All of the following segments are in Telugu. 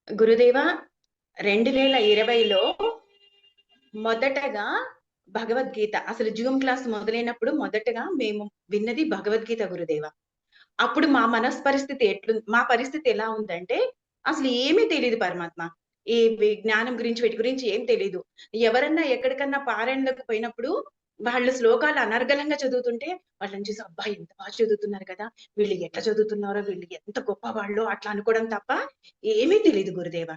గురుదేవ 2020లో మొదటగా భగవద్గీత అసలు జూమ్ క్లాస్ మొదలైనప్పుడు మొదటగా మేము విన్నది భగవద్గీత గురుదేవ. అప్పుడు మా పరిస్థితి మా పరిస్థితి ఎలా ఉందంటే అసలు ఏమీ తెలీదు పరమాత్మ. ఈ జ్ఞానం గురించి వీటి గురించి ఏం తెలీదు. ఎవరన్నా ఎక్కడికన్నా పారాయణలకు పోయినప్పుడు వాళ్ళు శ్లోకాలు అనర్గళంగా చదువుతుంటే వాళ్ళని చూసి అబ్బా! ఎంత బాగా చదువుతున్నారు కదా! వీళ్ళు ఎట్లా చదువుతున్నారో, వీళ్ళు ఎంత గొప్పవాళ్ళో అట్లా అనుకోవడం తప్ప ఏమీ తెలీదు గురుదేవ.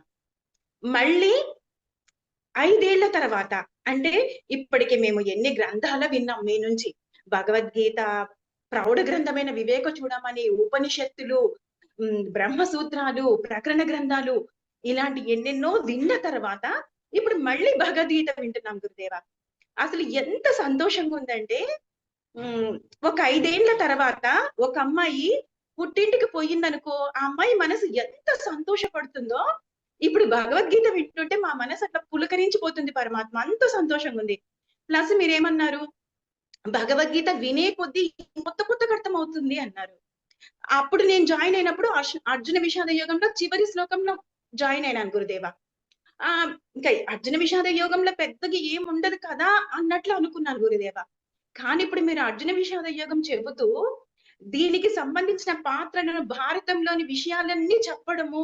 మళ్ళీ 5 ఏళ్ల తర్వాత అంటే ఇప్పటికి మేము ఎన్ని గ్రంథాలు విన్నాం మీ నుంచి. భగవద్గీత, ప్రౌఢ గ్రంథమైన వివేక చూడమని, ఉపనిషత్తులు, బ్రహ్మసూత్రాలు, ప్రకరణ గ్రంథాలు ఇలాంటి ఎన్నెన్నో విన్న తర్వాత ఇప్పుడు మళ్ళీ భగవద్గీత వింటున్నాం గురుదేవ. అసలు ఎంత సంతోషంగా ఉందంటే హ్మ్. ఒక 5 ఏళ్ల తర్వాత ఒక అమ్మాయి పుట్టింటికి పోయిందనుకో, ఆ అమ్మాయి మనసు ఎంత సంతోషపడుతుందో, ఇప్పుడు భగవద్గీత వింటుంటే మా మనసు అట్లా పులకరించిపోతుంది పరమాత్మ. అంత సంతోషంగుంది. ప్లస్ మీరేమన్నారు? భగవద్గీత వినే కొద్దీ కొత్త కొత్తగా అర్థమవుతుంది అన్నారు. అప్పుడు నేను జాయిన్ అయినప్పుడు అర్జున విషాద యోగంలో చివరి శ్లోకంలో జాయిన్ అయినాను గురుదేవ. ఇంకా అర్జున విషాద యోగంలో పెద్దగా ఏముండదు కదా అన్నట్లు అనుకున్నాను గురుదేవ. కానీ ఇప్పుడు మీరు అర్జున విషాద యోగం చెబుతూ దీనికి సంబంధించిన పాత్రలను భారతంలోని విషయాలన్నీ చెప్పడము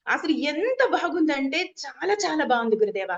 అసలు ఎంత బాగుందంటే చాలా చాలా బాగుంది గురుదేవ.